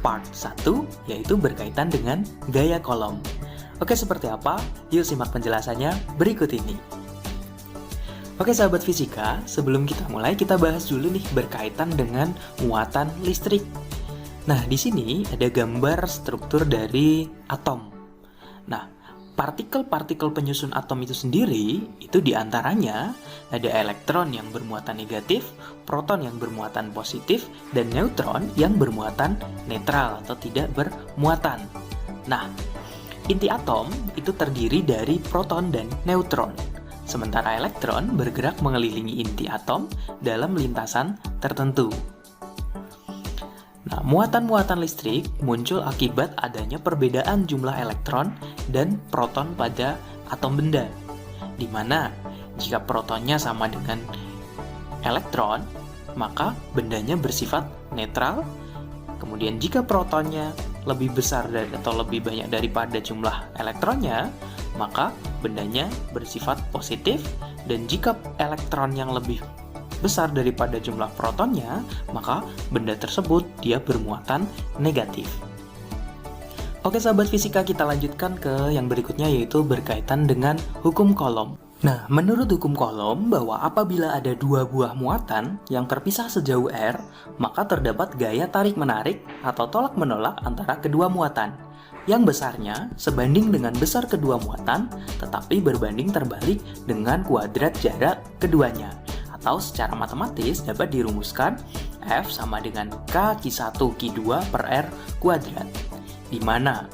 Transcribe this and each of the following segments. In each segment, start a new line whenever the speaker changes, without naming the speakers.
part 1, yaitu berkaitan dengan gaya kolom. Oke, seperti apa? Yuk simak penjelasannya berikut ini. Oke sahabat fisika, sebelum kita mulai kita bahas dulu nih berkaitan dengan muatan listrik. Nah, di sini ada gambar struktur dari atom. Nah, partikel-partikel penyusun atom itu sendiri, itu diantaranya ada elektron yang bermuatan negatif, proton yang bermuatan positif, dan neutron yang bermuatan netral atau tidak bermuatan. Nah, inti atom itu terdiri dari proton dan neutron, sementara elektron bergerak mengelilingi inti atom dalam lintasan tertentu. Nah, muatan-muatan listrik muncul akibat adanya perbedaan jumlah elektron dan proton pada atom benda, di mana jika protonnya sama dengan elektron, maka bendanya bersifat netral. Kemudian jika protonnya lebih besar atau lebih banyak daripada jumlah elektronnya, maka bendanya bersifat positif. Dan jika elektron yang lebih besar daripada jumlah protonnya, maka benda tersebut dia bermuatan negatif. Oke sahabat fisika, kita lanjutkan ke yang berikutnya, yaitu berkaitan dengan hukum Coulomb. Nah, menurut hukum Coulomb bahwa apabila ada dua buah muatan yang terpisah sejauh r, maka terdapat gaya tarik-menarik atau tolak-menolak antara kedua muatan, yang besarnya sebanding dengan besar kedua muatan, tetapi berbanding terbalik dengan kuadrat jarak keduanya. Atau secara matematis dapat dirumuskan F sama dengan K Q1 Q2 per R kuadrat, di mana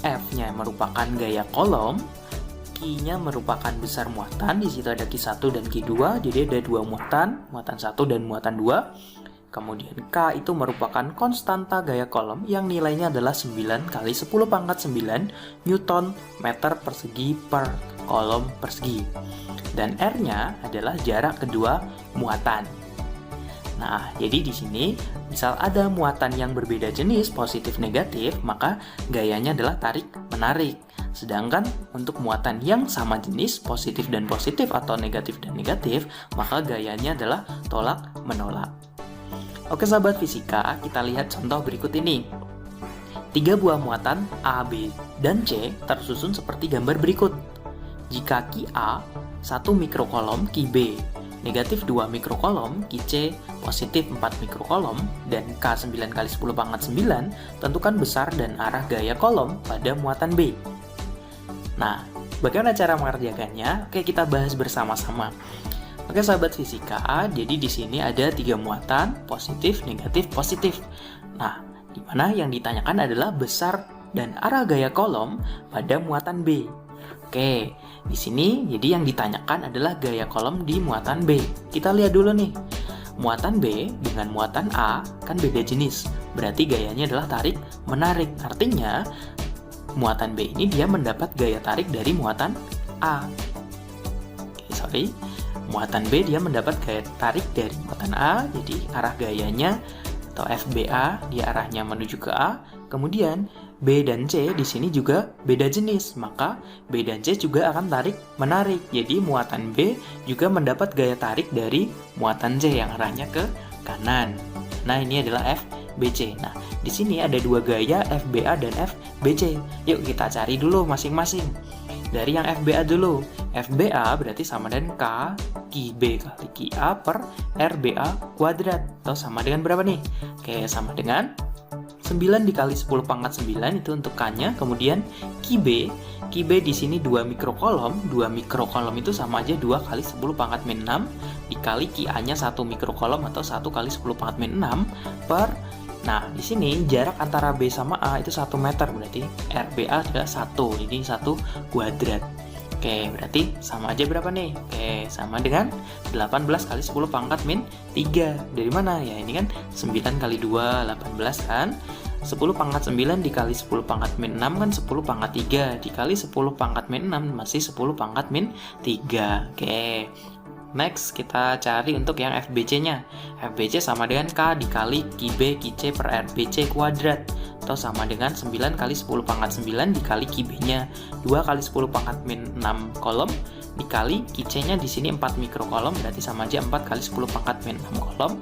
F-nya merupakan gaya Coulomb, Q-nya merupakan besar muatan, di situ ada Q1 dan Q2, jadi ada dua muatan 1 dan muatan 2. Kemudian K itu merupakan konstanta gaya Coulomb yang nilainya adalah 9 kali 10 pangkat 9 Newton meter persegi per Coulomb persegi. Dan R-nya adalah jarak kedua muatan. Nah, jadi di sini misal ada muatan yang berbeda jenis positif negatif, maka gayanya adalah tarik-menarik. Sedangkan untuk muatan yang sama jenis positif dan positif atau negatif dan negatif, maka gayanya adalah tolak-menolak. Oke sahabat fisika, kita lihat contoh berikut ini. Tiga buah muatan A, B, dan C tersusun seperti gambar berikut. Jika Qa 1 mikrokolom Qb, negatif 2 mikrokolom Qc, positif 4 mikrokolom, dan K 9 kali 10 pangkat 9, tentukan besar dan arah gaya kolom pada muatan B. Nah, bagaimana cara mengerjakannya? Oke, kita bahas bersama-sama. Oke sahabat fisika, jadi di sini ada tiga muatan, positif, negatif, positif. Nah, di mana yang ditanyakan adalah besar dan arah gaya kolom pada muatan B. Oke, di sini jadi yang ditanyakan adalah gaya kolom di muatan B. Kita lihat dulu nih. Muatan B dengan muatan A kan beda jenis. Berarti gayanya adalah tarik menarik. Artinya muatan B ini dia mendapat gaya tarik dari muatan A. Muatan B dia mendapat gaya tarik dari muatan A. Jadi arah gayanya atau FBA dia arahnya menuju ke A. Kemudian B dan C di sini juga beda jenis, maka B dan C juga akan tarik menarik. Jadi muatan B juga mendapat gaya tarik dari muatan C yang arahnya ke kanan. Nah, ini adalah FBC. Nah, di sini ada dua gaya FBA dan FBC. Yuk kita cari dulu masing-masing. Dari yang FBA dulu. FBA berarti sama dengan K QB kali QA per RBA kuadrat. Atau sama dengan berapa nih? Oke, sama dengan 9 dikali 10 pangkat 9 itu untuk K-nya. Kemudian QB di sini 2 mikrokolom. 2 mikrokolom itu sama aja 2 kali 10 pangkat min 6 dikali QA-nya 1 mikrokolom atau 1 kali 10 pangkat min 6 per. Nah, di sini jarak antara B sama A itu 1 meter, berarti RBA adalah 1. Jadi 1 kuadrat. Oke, berarti sama aja berapa nih? Oke, sama dengan 18 kali 10 pangkat min 3. Dari mana? Ya, ini kan 9 kali 2, 18 kan? 10 pangkat 9 dikali 10 pangkat min 6 kan 10 pangkat 3. Dikali 10 pangkat min 6 masih 10 pangkat min 3. Oke. Next, kita cari untuk yang FBC-nya. FBC sama dengan K dikali QB QC per RBC kuadrat. Atau sama dengan 9 kali 10 pangkat 9 dikali QB-nya. 2 kali 10 pangkat min 6 kolom dikali QC-nya di sini 4 mikrokolom, berarti sama aja 4 kali 10 pangkat min 6 kolom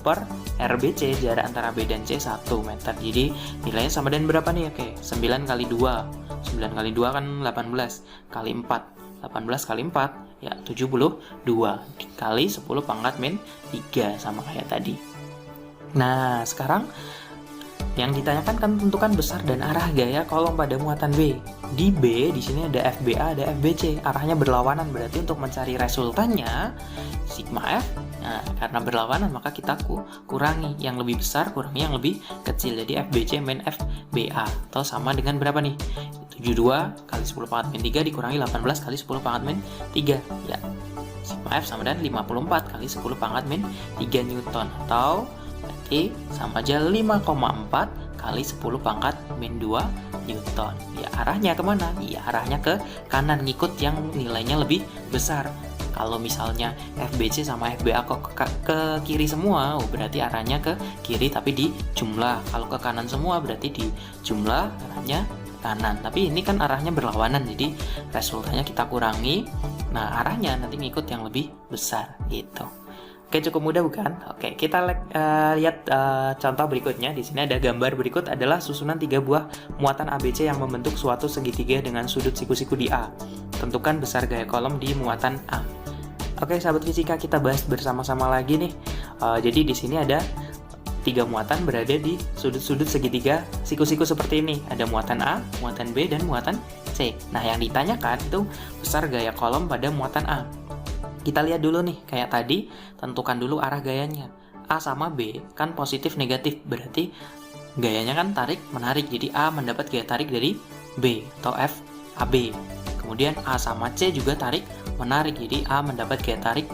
per RBC, jarak antara B dan C 1 meter. Jadi nilainya sama dengan berapa nih? Oke, 9 kali 2. 9 kali 2 kan 18 kali 4. 18 kali 4 ya 72 kali 10 pangkat min 3 sama kayak tadi. Nah, sekarang yang ditanyakan kan tentukan besar dan arah gaya kolom pada muatan B. Di B, di sini ada FBA, ada FBC. Arahnya berlawanan, berarti untuk mencari resultannya sigma F. Nah, karena berlawanan maka kita kurangi yang lebih besar, kurangi yang lebih kecil. Jadi FBC min FBA. Atau sama dengan berapa nih? 72 kali 10 pangkat min 3 dikurangi 18 kali 10 pangkat min 3. Ya, sigma F sama dengan 54 kali 10 pangkat min 3 Newton. Atau berarti sama aja 5,4 kali 10 pangkat min 2 Newton. Ya, arahnya kemana? Ya, arahnya ke kanan, ngikut yang nilainya lebih besar. Kalau misalnya FBC sama FBA kok ke kiri semua, berarti arahnya ke kiri tapi di jumlah. Kalau ke kanan semua berarti di jumlah, arahnya kanan. Tapi ini kan arahnya berlawanan, jadi resultannya kita kurangi. Nah, arahnya nanti ngikut yang lebih besar gitu. Oke, cukup mudah bukan? Oke, kita lihat contoh berikutnya. Di sini ada gambar berikut adalah susunan 3 buah muatan ABC yang membentuk suatu segitiga dengan sudut siku-siku di A. Tentukan besar gaya kolom di muatan A. Oke, sahabat fisika, kita bahas bersama-sama lagi nih. Jadi di sini ada 3 muatan berada di sudut-sudut segitiga siku-siku seperti ini. Ada muatan A, muatan B, dan muatan C. Nah, yang ditanyakan itu besar gaya kolom pada muatan A. Kita lihat dulu nih, kayak tadi, tentukan dulu arah gayanya. A sama B kan positif negatif, berarti gayanya kan tarik menarik. Jadi A mendapat gaya tarik dari B atau F AB. Kemudian A sama C juga tarik menarik, jadi A mendapat gaya tarik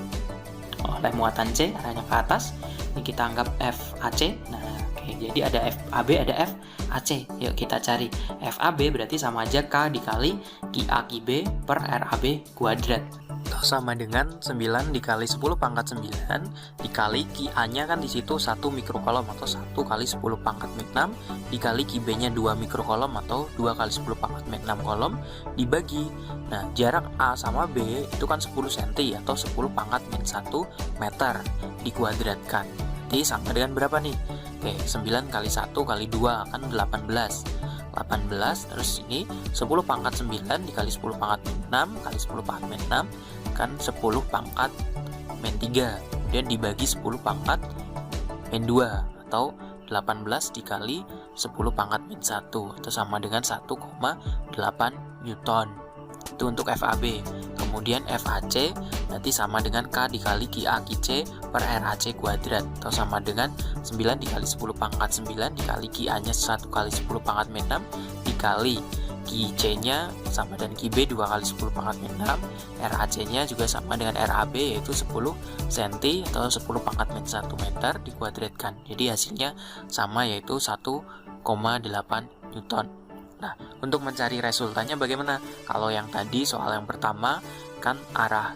oleh muatan C, arahnya ke atas. Ini kita anggap FAC. Nah, oke, jadi ada FAB, ada FAC. Yuk kita cari. FAB berarti sama aja K dikali QA QB per RAB kuadrat. Itu sama dengan 9 dikali 10 pangkat 9 dikali QA-nya kan di situ 1 mikrokolom atau 1 kali 10 pangkat min 6 dikali QB-nya 2 mikrokolom atau 2 kali 10 pangkat min 6 kolom dibagi. Nah, jarak A sama B itu kan 10 cm atau 10 pangkat min 1 meter dikuadratkan. Jadi sama dengan berapa nih? Oke, 9 kali 1 kali 2 kan 18. 18, terus ini 10 pangkat 9 dikali 10 pangkat min 6 kali 10 pangkat min 6 kan 10 pangkat min 3, kemudian dibagi 10 pangkat min 2 atau 18 dikali 10 pangkat min 1 itu sama dengan 1,8 Newton. Itu untuk FAB. Kemudian FAC nanti sama dengan K dikali QA QC per RAC kuadrat atau sama dengan 9 dikali 10 pangkat 9 dikali QA-nya 1 kali 10 pangkat min 6 dikali QC-nya sama dengan QB 2 kali 10 pangkat min 6, RAC-nya juga sama dengan RAB yaitu 10 cm atau 10 pangkat min 1 meter dikuadratkan. Jadi hasilnya sama yaitu 1,8 Newton. Nah, untuk mencari resultannya bagaimana? Kalau yang tadi soal yang pertama kan arah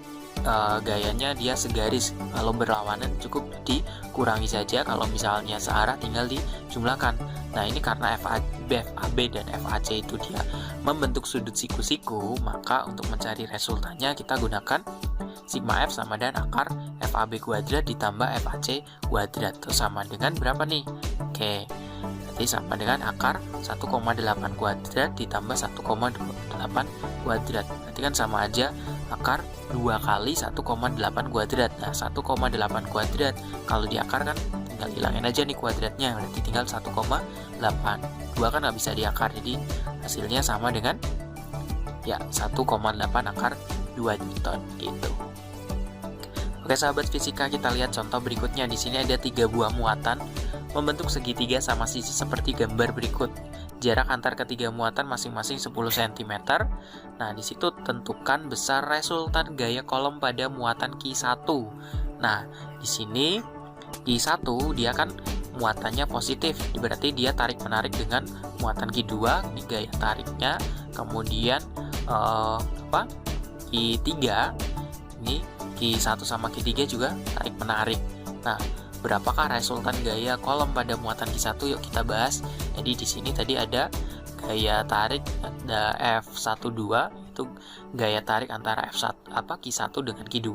gayanya dia segaris, kalau berlawanan cukup dikurangi saja, kalau misalnya searah tinggal dijumlahkan. Nah, ini karena FAB dan FAC itu dia membentuk sudut siku-siku, maka untuk mencari resultannya kita gunakan sigma F sama dengan akar FAB kuadrat ditambah FAC kuadrat. Itu sama dengan berapa nih? Oke, berarti sama dengan akar 1,8 kuadrat ditambah 1,8 kuadrat. Nanti kan sama aja akar 2 kali 1,8 kuadrat. Nah, 1,8 kuadrat kalau diakar kan tinggal hilangin aja nih kuadratnya, berarti tinggal 1,8. 2 kan nggak bisa diakar, jadi hasilnya sama dengan ya 1,8 akar 2 Newton gitu. Oke sahabat fisika, kita lihat contoh berikutnya. Di sini ada 3 buah muatan membentuk segitiga sama sisi seperti gambar berikut. Jarak antar ketiga muatan masing-masing 10 cm. Nah, di situ tentukan besar resultan gaya kolom pada muatan Q1. Nah, di sini Q1 dia kan muatannya positif, berarti dia tarik-menarik dengan muatan Q2, ini gaya tariknya. Kemudian Q3, ini Q1 sama Q3 juga tarik-menarik. Nah, berapakah resultan gaya kolom pada muatan Q1? Yuk kita bahas. Jadi di sini tadi ada gaya tarik ada F12 yaitu gaya tarik antara Q1 dengan Q2.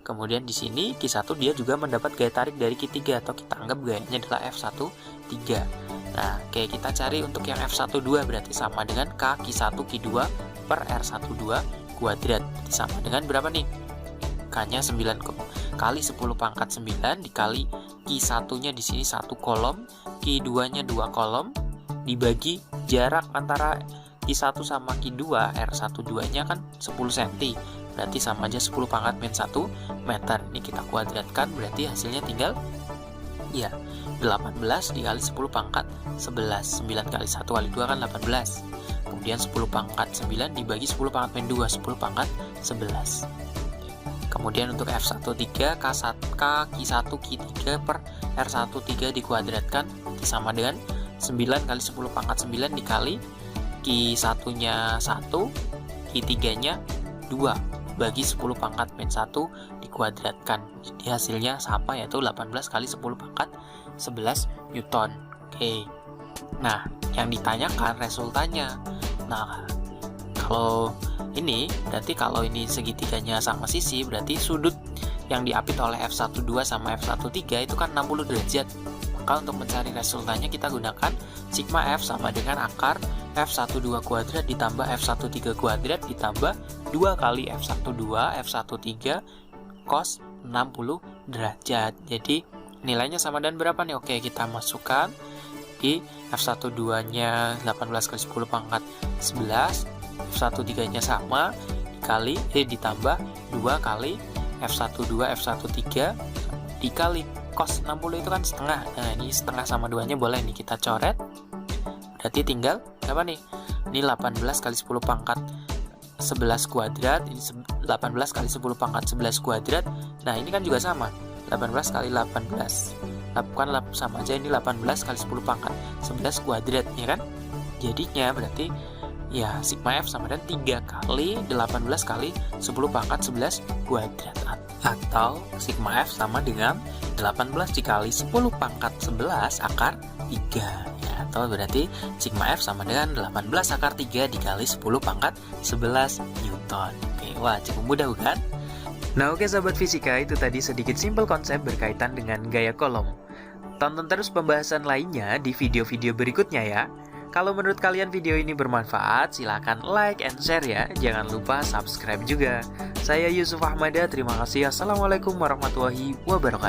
Kemudian di sini Q1 dia juga mendapat gaya tarik dari Q3, atau kita anggap gayanya adalah F1,3. Nah, oke, kita cari untuk yang F1,2 berarti sama dengan K Q1 Q2 per R12 kuadrat. Sama dengan berapa nih? K-nya 9 kali 10 pangkat 9 dikali Q1-nya di sini 1 kolom, Q2-nya 2 kolom, dibagi jarak antara Q1 sama Q2, R12-nya kan 10 cm. Berarti sama aja 10 pangkat min 1 meter. Ini kita kuadratkan, berarti hasilnya tinggal ya 18 dikali 10 pangkat 11. 9 kali 1 kali 2 kan 18. Kemudian 10 pangkat 9 dibagi 10 pangkat min 2, 10 pangkat 11. Kemudian untuk F13, Q1 Q3 per R13 dikuadratkan sama dengan 9 kali 10 pangkat 9 dikali Q1-nya 1, Q3-nya 2, bagi 10 pangkat min 1 dikuadratkan. Jadi hasilnya sama, yaitu 18 kali 10 pangkat 11 Newton. Oke. Nah, yang ditanyakan resultannya. Nah, kalau ini berarti kalau ini segitiganya sama sisi, berarti sudut yang diapit oleh F12 sama F13 itu kan 60 derajat. Maka untuk mencari resultannya kita gunakan sigma F sama dengan akar F12 kuadrat ditambah F13 kuadrat ditambah 2 kali F12 F13 cos 60 derajat. Jadi nilainya sama dan berapa nih? Oke, kita masukkan di F12-nya 18 kali 10 pangkat 11, F13-nya sama ditambah 2 kali F12 F13 dikali cos 60 itu kan setengah. Nah, ini setengah sama 2-nya boleh nih kita coret. Berarti tinggal apa nih? Ini 18 kali 10 pangkat 11 kuadrat, ini 18 kali 10 pangkat 11 kuadrat. Nah, ini kan juga sama, 18 kali 18. Lakukan sama aja, ini 18 kali 10 pangkat 11 kuadrat, ya kan? Jadinya berarti ya sigma F sama dengan 3 kali 18 kali 10 pangkat 11 kuadrat, atau sigma F sama dengan 18 dikali 10 pangkat 11 akar 3 ya, atau berarti sigma F sama dengan 18 akar 3 dikali 10 pangkat 11 Newton. Oke, wah cukup mudah bukan? Nah oke sahabat fisika, itu tadi sedikit simpel konsep berkaitan dengan gaya kolom. Tonton terus pembahasan lainnya di video-video berikutnya ya. Kalau menurut kalian video ini bermanfaat, silahkan like and share ya. Jangan lupa subscribe juga. Saya Yusuf Ahmada, terima kasih. Assalamualaikum warahmatullahi wabarakatuh.